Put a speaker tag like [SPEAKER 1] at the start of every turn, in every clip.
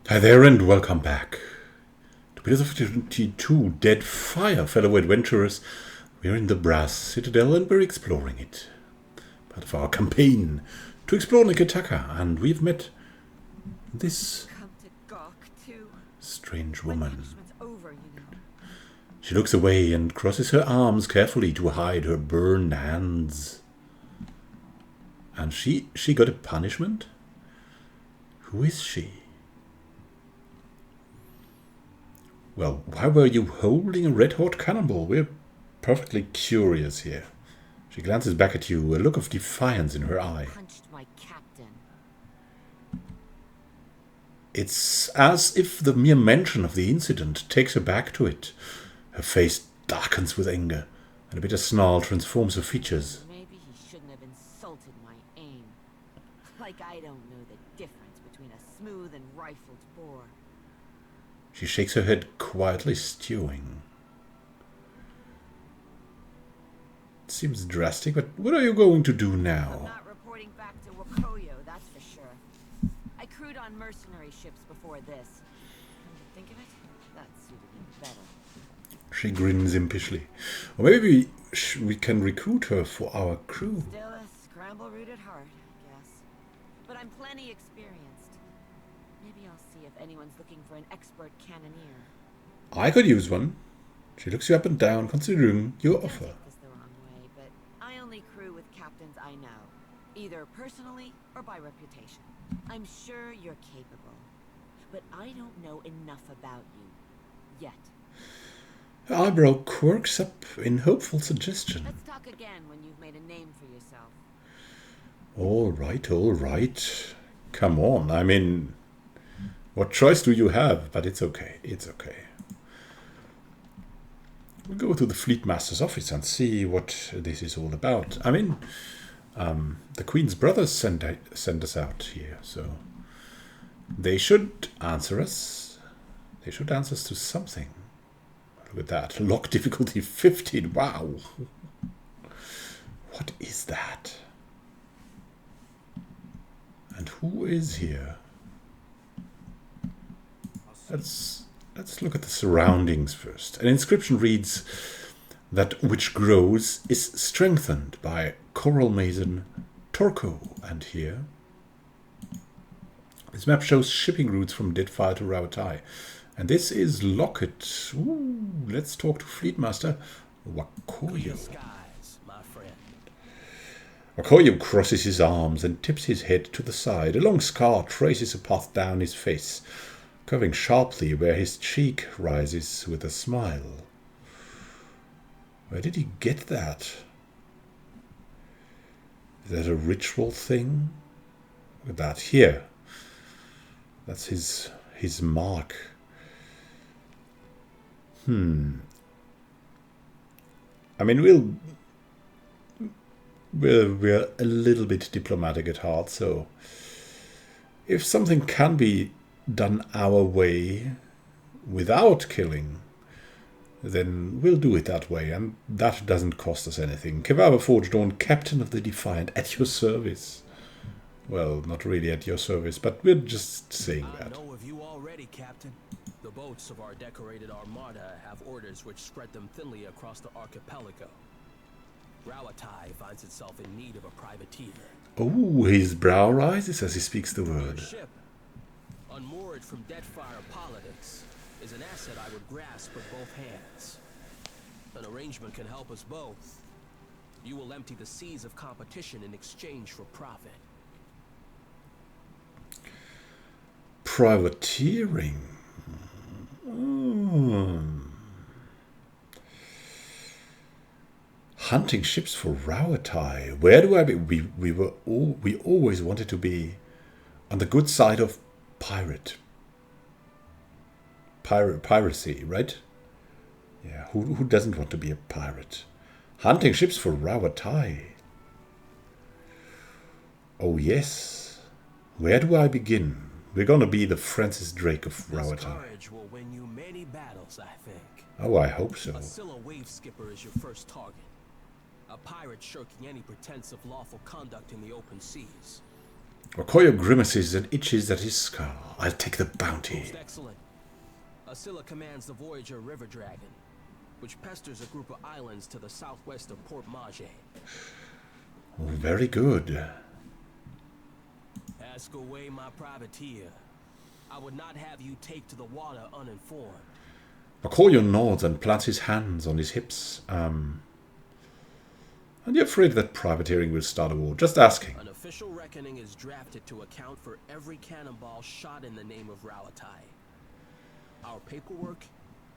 [SPEAKER 1] Hi there and welcome back to Bit of 22 Deadfire, fellow adventurers. We're in the Brass Citadel and we're exploring it. Part of our campaign to explore Nikitaka, and we've met this strange woman. She looks away and crosses her arms carefully to hide her burned hands. And she got a punishment? Who is she? Well, why were you holding a red-hot cannonball? We're perfectly curious here. She glances back at you, a look of defiance in her eye.
[SPEAKER 2] Punched my captain.
[SPEAKER 1] It's as if the mere mention of the incident takes her back to it. Her face darkens with anger, and a bitter snarl transforms her features.
[SPEAKER 2] Maybe he shouldn't have insulted my aim. Like I don't know the difference between a smooth and rifled bore.
[SPEAKER 1] She shakes her head, quietly stewing. It seems drastic, but what are you going to do
[SPEAKER 2] I'm
[SPEAKER 1] now?
[SPEAKER 2] not reporting back to Wakoyo, that's for sure. I crewed on mercenary ships before this. Come to think of it, that suited me better.
[SPEAKER 1] She grins impishly. Or maybe we can recruit her for our crew.
[SPEAKER 2] Still a scramble-root at heart, I guess. But I'm plenty experienced. Maybe I'll see if anyone's looking for an expert cannoneer.
[SPEAKER 1] I could use one. She looks you up and down, considering your
[SPEAKER 2] Don't
[SPEAKER 1] offer.
[SPEAKER 2] take this the wrong way, but I only crew with captains I know, either personally or by reputation. I'm sure you're capable, but I don't know enough about you yet.
[SPEAKER 1] Her eyebrow quirks up in hopeful suggestion.
[SPEAKER 2] Let's talk again when you've made a name for yourself.
[SPEAKER 1] All right, all right. Come on, I mean, what choice do you have? But it's okay, it's okay. We'll go to the Fleet Master's office and see what this is all about. I mean, the Queen's brothers sent us out here, so they should answer us. They should answer us to something. Look at that. Lock difficulty 15. Wow. What is that? And who is here? Let's look at the surroundings first. An inscription reads, "That which grows is strengthened by Coral Mason Torco." And here, this map shows shipping routes from Deadfire to Rauatai. And this is Locket. Ooh, let's talk to Fleetmaster Wakoyo. Wakoyo crosses his arms and tips his head to the side. A long scar traces a path down his face, curving sharply where his cheek rises with a smile. Where did he get that? Is that a ritual thing? Look at that here. That's his mark. I mean, we're a little bit diplomatic at heart, so if something can be done our way without killing, then we'll do it that way, and that doesn't cost us anything. Kevava Forge Dawn, Captain of the Defiant, at your service. Well, not really at your service, but we're just saying that.
[SPEAKER 3] I know of you already, Captain. The boats of our decorated armada have orders which spread them thinly across the archipelago. Rauatai finds itself in need of a privateer.
[SPEAKER 1] Oh, his brow rises as he speaks the word.
[SPEAKER 3] Your ship, unmoored from Deadfire politics, is an asset I would grasp with both hands. An arrangement can help us both. You will empty the seas of competition in exchange for profit.
[SPEAKER 1] Privateering. Hunting ships for Rauatai. Where do I be? We always wanted to be on the good side of piracy, right? Yeah, who doesn't want to be a pirate? Hunting ships for Rauatai. Oh yes. Where do I begin? We're gonna be the Francis Drake of Rauatai.
[SPEAKER 3] Courage will win you many battles, I think.
[SPEAKER 1] Oh, I hope so.
[SPEAKER 3] A Scylla wave skipper is your first target. A pirate shirking any pretense of lawful conduct in the open seas.
[SPEAKER 1] Okoyo grimaces and itches at his scar. I'll take the bounty.
[SPEAKER 3] Most excellent. Asilla commands the Voyager River Dragon, which pesters a group of islands to the southwest of Port Mage.
[SPEAKER 1] Very good.
[SPEAKER 3] Ask away, my privateer. I would not have you take to the water uninformed.
[SPEAKER 1] Okoyo nods and plants his hands on his hips. And you're afraid that privateering will start a war? Just asking.
[SPEAKER 3] An official reckoning is drafted to account for every cannonball shot in the name of Ralatai. Our paperwork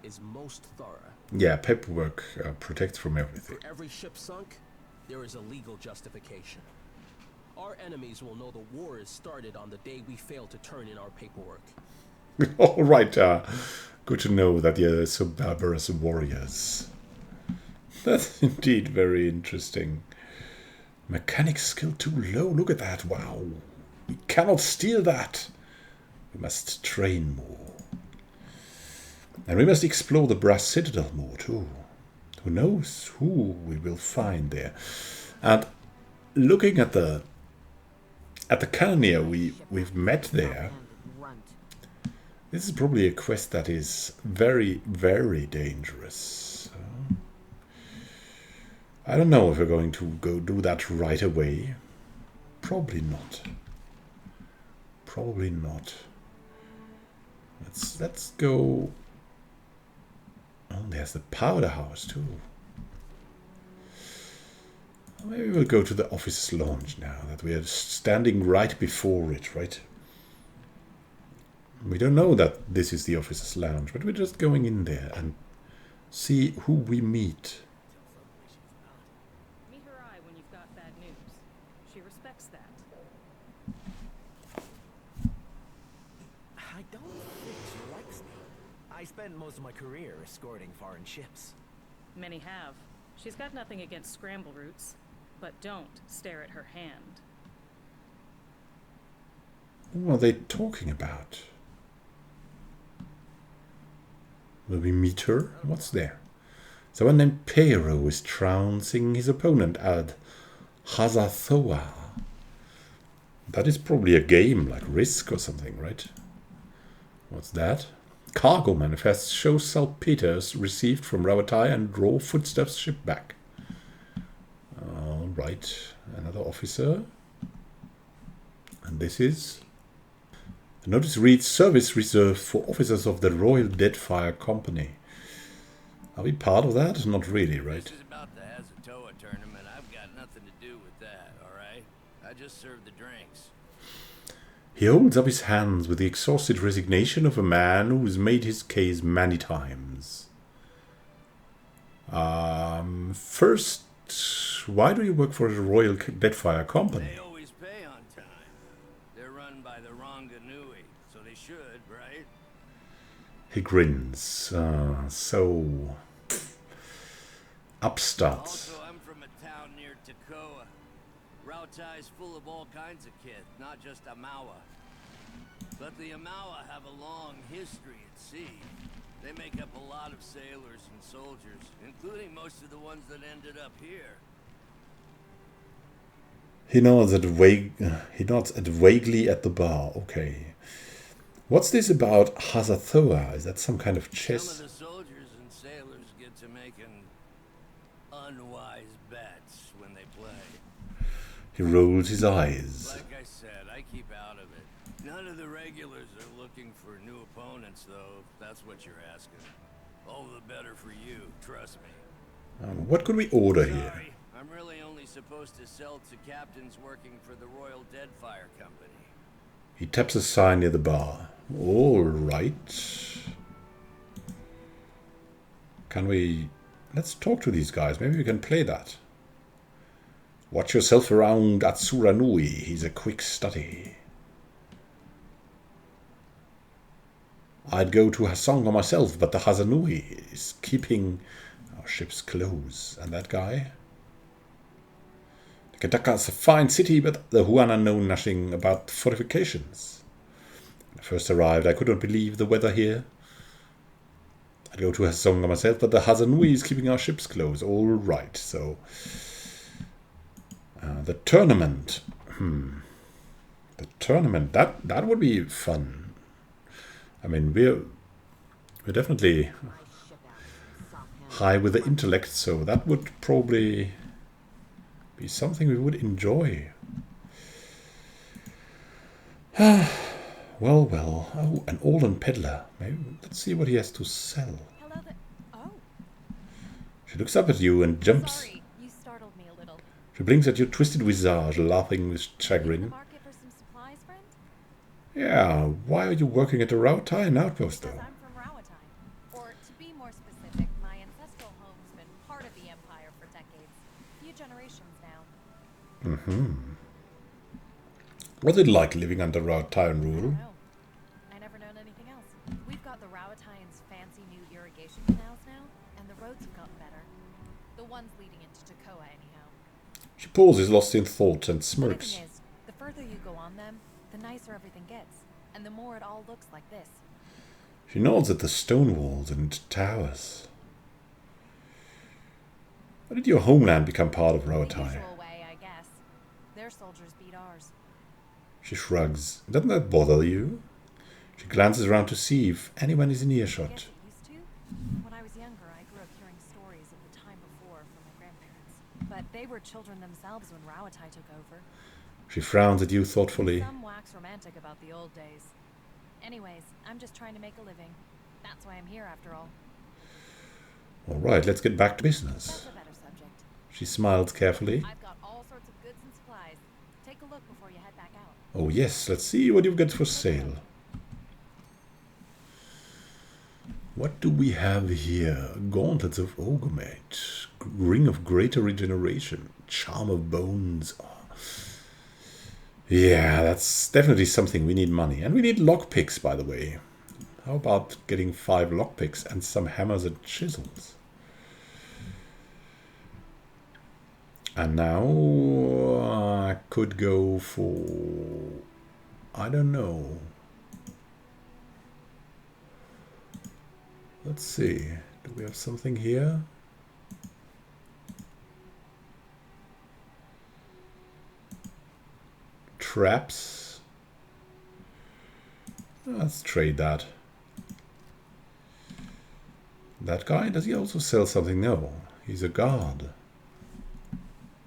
[SPEAKER 3] is most thorough.
[SPEAKER 1] Yeah, paperwork protects from everything.
[SPEAKER 3] For every ship sunk, there is a legal justification. Our enemies will know the war is started on the day we fail to turn in our paperwork.
[SPEAKER 1] All right, good to know that you're so barbarous warriors. That's indeed very interesting. Mechanic skill too low. Look at that. Wow. We cannot steal that. We must train more. And we must explore the Brass Citadel more too. Who knows who we will find there. And looking at the cannoneer we've met there, this is probably a quest that is very, very dangerous. I don't know if we're going to go do that right away. Probably not. Probably not. Let's go. Oh, there's the powder house too. Maybe we'll go to the officer's lounge now that we are standing right before it, right? We don't know that this is the officer's lounge, but we're just going in there and see who we meet.
[SPEAKER 4] Meet her eye when you've got bad news. She respects that.
[SPEAKER 5] I don't think she likes me. I spent most of my career escorting foreign ships.
[SPEAKER 4] Many have. She's got nothing against scramble routes, but don't stare at her hand.
[SPEAKER 1] What are they talking about? Will we meet her? What's there? Someone named Pero is trouncing his opponent at Hazathoa. That is probably a game like Risk or something, right? What's that? Cargo manifest shows saltpeters received from Ravatai and draw footsteps ship back. Alright, another officer. And this is... The notice reads, service reserved for officers of the Royal Deadfire Company. Are we part of that? Not really, right?
[SPEAKER 6] This is about the Hazatoa tournament. I've got nothing to do with that, alright? I just serve the drinks.
[SPEAKER 1] He holds up his hands with the exhausted resignation of a man who's made his case many times. First, why do you work for the Royal Deadfire Company?
[SPEAKER 6] They always pay on time. They're run by the Ronganui, so they should, right?
[SPEAKER 1] He grins. So... upstarts.
[SPEAKER 6] Also, I'm from a town near Tekoa. Rautai's full of all kinds of kith, not just Amawa. But the Amawa have a long history at sea. They make up a lot of sailors and soldiers, including most of the ones that ended up here.
[SPEAKER 1] He nods vaguely at the bar. Okay. What's this about Hazathoa? Is that some kind of
[SPEAKER 6] Some
[SPEAKER 1] chess?
[SPEAKER 6] of the soldiers and sailors get to making unwise bets when they play.
[SPEAKER 1] He rolls his eyes.
[SPEAKER 6] Like I said, I keep out of it. None of the regulars are looking for new opponents, though, if that's what you're asking. All the better for you, trust me.
[SPEAKER 1] What could we order here?
[SPEAKER 6] Sorry, I'm really only supposed to sell to captains working for the Royal Deadfire Company.
[SPEAKER 1] He taps a sign near the bar. All right. Can we... Let's talk to these guys. Maybe we can play that. Watch yourself around Atsura Nui. He's a quick study. I'd go to Hasonga myself, but the Hazanui is keeping our ships close. And that guy? Kataka's a fine city, but the Huana know nothing about fortifications. When I first arrived, I couldn't believe the weather here. I'd go to Hasonga myself, but the Hazanui is keeping our ships close. All right, so... the tournament. The The tournament, that would be fun. I mean, we're definitely high with the intellect, so that would probably be something we would enjoy. Well, well. Oh, an Olden peddler. Maybe let's see what he has to sell.
[SPEAKER 7] Hello there. Oh.
[SPEAKER 1] She looks up at you and jumps.
[SPEAKER 7] Sorry, you startled me a little.
[SPEAKER 1] She blinks at your twisted visage, laughing with
[SPEAKER 7] In the
[SPEAKER 1] chagrin.
[SPEAKER 7] market for some supplies, friend?
[SPEAKER 1] Yeah, why are you working at the Routine outpost,
[SPEAKER 7] Because
[SPEAKER 1] though?
[SPEAKER 7] I'm from Rawatine. Or to be more specific, my ancestral home's been part of the Empire for decades. A few generations now.
[SPEAKER 1] What's it like living under Routine
[SPEAKER 7] I
[SPEAKER 1] rule?
[SPEAKER 7] don't know. I never known anything else. We've got the Rawatine's fancy new irrigation canals now, and the roads have gotten better. The ones leading into Takoa, anyhow.
[SPEAKER 1] She pauses, lost in thought, and
[SPEAKER 7] Funny
[SPEAKER 1] smirks.
[SPEAKER 7] thing is, the further you go on them, the nicer everything gets, and the more it all looks like this.
[SPEAKER 1] She nods at the stone walls and towers. How did your homeland become part of
[SPEAKER 7] The
[SPEAKER 1] Routine?
[SPEAKER 7] usual way, I guess. Their soldiers beat ours.
[SPEAKER 1] She shrugs. Doesn't that bother you? She glances around to see if anyone is in
[SPEAKER 7] I
[SPEAKER 1] earshot.
[SPEAKER 7] guess it used to. When I was younger, I grew up hearing stories of the time before from my grandparents. But they were children themselves when Rawatai took over.
[SPEAKER 1] She frowns at you thoughtfully.
[SPEAKER 7] Some wax romantic about the old days. Anyways, I'm just trying to make a living. That's why I'm here, after all.
[SPEAKER 1] All right, let's get back to
[SPEAKER 7] That's
[SPEAKER 1] business.
[SPEAKER 7] a better subject.
[SPEAKER 1] She smiles carefully.
[SPEAKER 7] I've got all sorts of goods and supplies. Take a look before you head back out.
[SPEAKER 1] Oh yes, let's see what you've got for sale. What do we have here? Gauntlets of Ogomate, Ring of Greater Regeneration, Charm of Bones. Oh. Yeah, that's definitely something we need money. And we need lockpicks, by the way. How about getting 5 lockpicks and some hammers and chisels? And now I could go for... I don't know. Let's see. Do we have something here? Traps. Let's trade that. That guy, does he also sell something? No, he's a guard.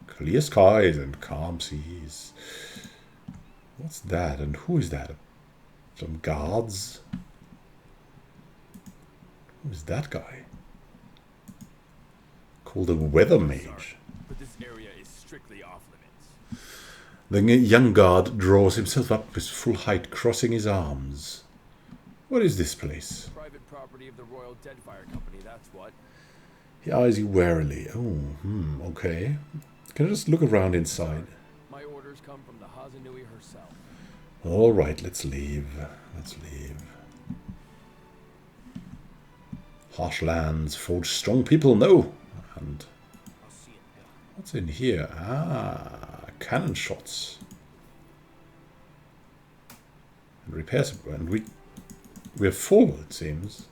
[SPEAKER 1] Clear skies and calm seas. What's that? And who is that? Some guards? Who's that guy? Called a weather mage.
[SPEAKER 8] But this area is strictly off limits.
[SPEAKER 1] The young guard draws himself up with full height, crossing his arms. What is this place?
[SPEAKER 8] Private property of the Royal Deadfire Company, that's what.
[SPEAKER 1] He eyes you warily. Oh, okay. Can I just look around inside?
[SPEAKER 8] My orders come from the Hazanui herself.
[SPEAKER 1] All right, let's leave. Let's leave. Harsh lands forge strong people. No. And
[SPEAKER 6] I'll see it, Bill.
[SPEAKER 1] what's in here? Ah, cannon shots. And repairs. And we're full, it seems.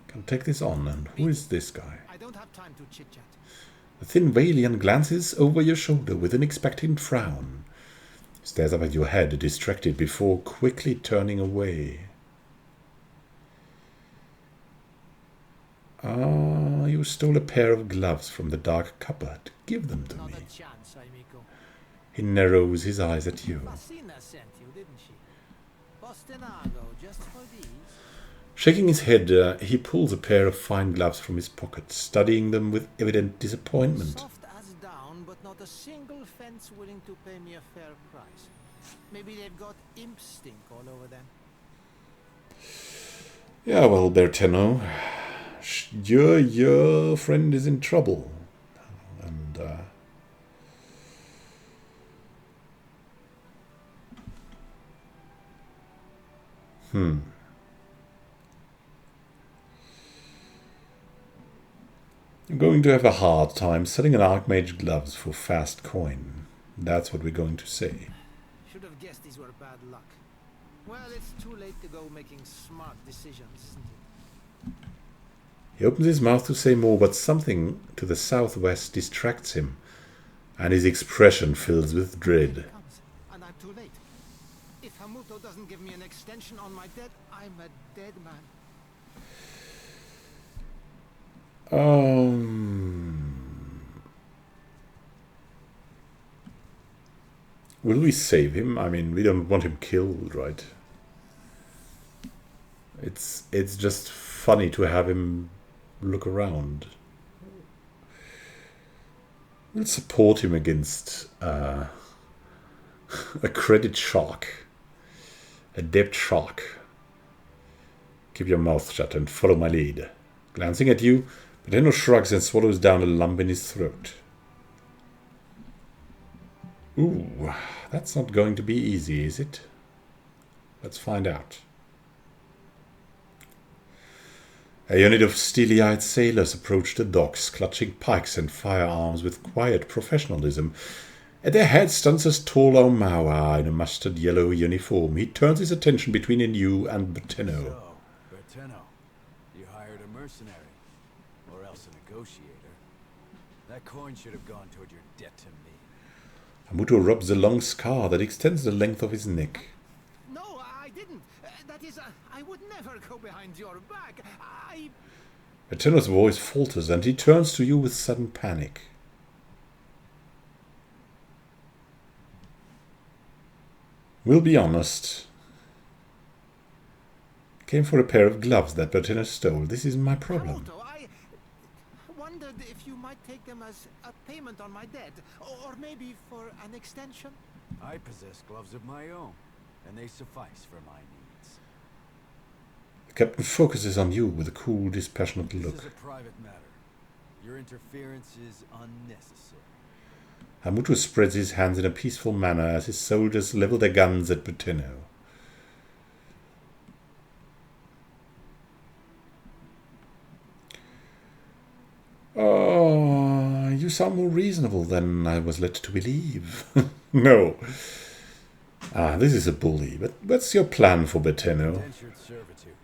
[SPEAKER 1] Can take this on. And who is this guy?
[SPEAKER 5] I don't have time to chit-chat.
[SPEAKER 1] The thin Valian glances over your shoulder with an expectant frown. Stares up at your head, distracted, before quickly turning away. Ah, you stole a pair of gloves from the dark cupboard. Give them to
[SPEAKER 5] Not
[SPEAKER 1] me.
[SPEAKER 5] a chance, amigo.
[SPEAKER 1] He narrows his eyes at you.
[SPEAKER 5] Basina sent you, didn't she? Bostinago, just for these.
[SPEAKER 1] Shaking his head, he pulls a pair of fine gloves from his pocket, studying them with evident disappointment.
[SPEAKER 5] Soft as down, but not a single fence willing to pay me a fair price. Maybe they've got imp stink all over them.
[SPEAKER 1] Yeah, well, Berteno, your friend is in trouble. And, I'm going to have a hard time selling an Archmage gloves for fast coin. That's what we're going to say.
[SPEAKER 5] Should have guessed these were bad luck. Well, it's too late to go making smart decisions, isn't it?
[SPEAKER 1] He opens his mouth to say more, but something to the southwest distracts him, and his expression fills with dread.
[SPEAKER 5] Comes, and I'm too late. Hamuto doesn't give me an extension on my debt, I'm a dead man.
[SPEAKER 1] Will we save him? I mean, we don't want him killed, right? It's just funny to have him look around. We'll support him against a credit shark, a debt shark. Keep your mouth shut and follow my lead. Glancing at you, Pateno shrugs and swallows down a lump in his throat. Ooh, that's not going to be easy, is it? Let's find out. A unit of steely-eyed sailors approached the docks, clutching pikes and firearms with quiet professionalism. At their head stands a tall Omawa in a mustard yellow uniform. He turns his attention between you and Berteno.
[SPEAKER 9] So, Berteno, you hired a mercenary, or else a negotiator. That coin should have gone toward your debt to me.
[SPEAKER 1] Hamuto rubs a long scar that extends the length of his neck.
[SPEAKER 5] No, I didn't. That is, I would never go behind your back.
[SPEAKER 1] Berteno's voice falters and he turns to you with sudden panic. We'll be honest. Came for a pair of gloves that Berteno stole. This is my problem.
[SPEAKER 5] Hamuto, I wondered if you might take them as a payment on my debt, or maybe for an extension.
[SPEAKER 9] I possess gloves of my own, and they suffice for my needs.
[SPEAKER 1] The captain focuses on you with a cool, dispassionate look.
[SPEAKER 9] This is a private matter. Your interference is unnecessary.
[SPEAKER 1] Hamuto spreads his hands in a peaceful manner as his soldiers level their guns at Berteno. Oh, you sound more reasonable than I was led to believe. No. This is a bully, but what's your plan for Berteno?
[SPEAKER 9] Indentured servitude.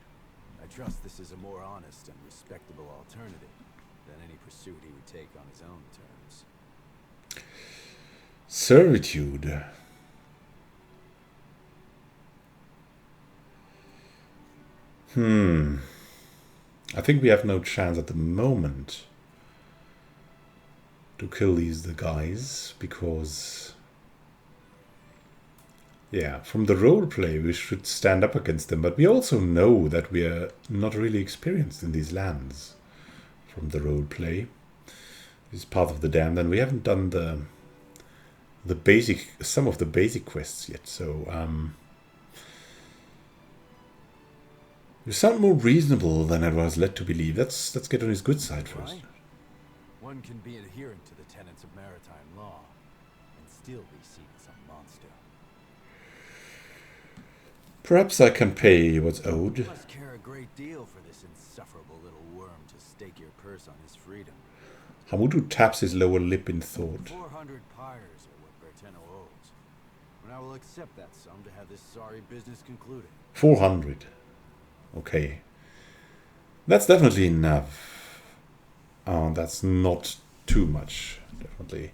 [SPEAKER 9] I trust this is a more honest and respectable alternative than any pursuit he would take on his own terms.
[SPEAKER 1] Servitude. I think we have no chance at the moment to kill the guys, because yeah, from the roleplay we should stand up against them, but we also know that we are not really experienced in these lands from the roleplay. This is part of the damned, and we haven't done some of the basic quests yet, so you sound more reasonable than I was led to believe. Let's get on his good side first.
[SPEAKER 9] Right. One can be adherent to the tenets of maritime law and still be seen as a monster.
[SPEAKER 1] Perhaps I can pay what's owed.
[SPEAKER 9] You must care a great deal for this insufferable little worm to stake your purse on his freedom.
[SPEAKER 1] Hamuto taps his lower lip in thought.
[SPEAKER 9] 400 pyres are what Berteno owes, and I will accept that sum to have this sorry business concluded.
[SPEAKER 1] 400. Okay. That's definitely enough. That's not too much, definitely.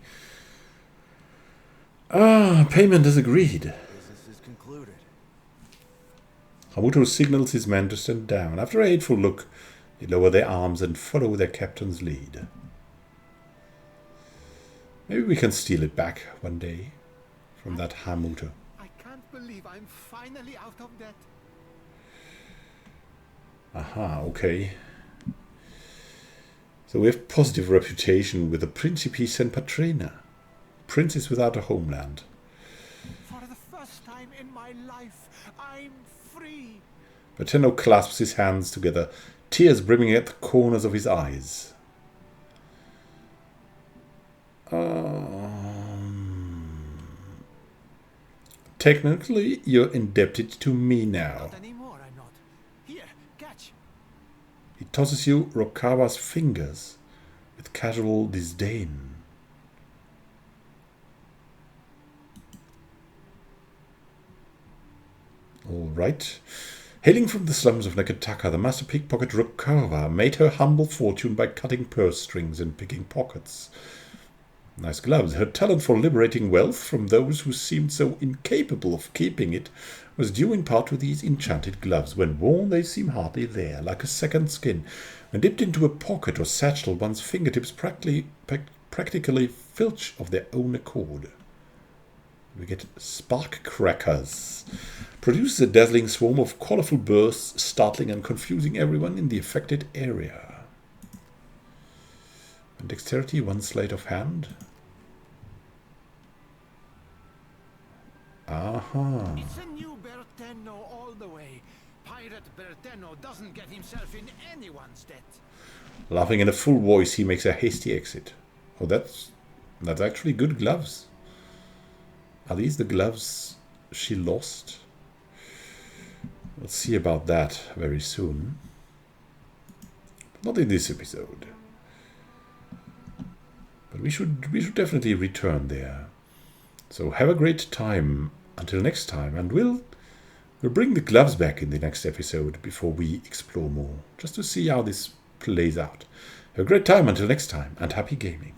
[SPEAKER 1] Payment is agreed.
[SPEAKER 9] Business is concluded.
[SPEAKER 1] Hamuto signals his men to stand down. After a hateful look, they lower their arms and follow their captain's lead. Maybe we can steal it back one day from that Hamuto.
[SPEAKER 5] I can't believe I'm finally out of debt.
[SPEAKER 1] Aha, okay. So we have positive reputation with the Principes and Patrina. Princes without a homeland.
[SPEAKER 5] For the first time in my life, I'm free.
[SPEAKER 1] Berteno clasps his hands together, tears brimming at the corners of his eyes. Technically, you're indebted to me now.
[SPEAKER 5] Not anymore, I'm not. Here, catch.
[SPEAKER 1] He tosses you Rokawa's fingers with casual disdain. All right. Hailing from the slums of Nakataka, the master pickpocket Rokawa made her humble fortune by cutting purse strings and picking pockets. Nice gloves. Her talent for liberating wealth from those who seemed so incapable of keeping it was due in part to these enchanted gloves. When worn, they seem hardly there, like a second skin. When dipped into a pocket or satchel, one's fingertips practically filch of their own accord. We get spark crackers. Produces a dazzling swarm of colorful bursts, startling and confusing everyone in the affected area. And dexterity, 1 sleight of hand. Aha.
[SPEAKER 5] It's a new Berteno all the way. Pirate Berteno doesn't get himself in anyone's debt.
[SPEAKER 1] Laughing in a full voice, he makes a hasty exit. Oh, that's actually good gloves. Are these the gloves she lost? We'll see about that very soon. Not in this episode. But we should definitely return there. So have a great time until next time, and we'll bring the gloves back in the next episode before we explore more, just to see how this plays out. Have a great time until next time, and happy gaming.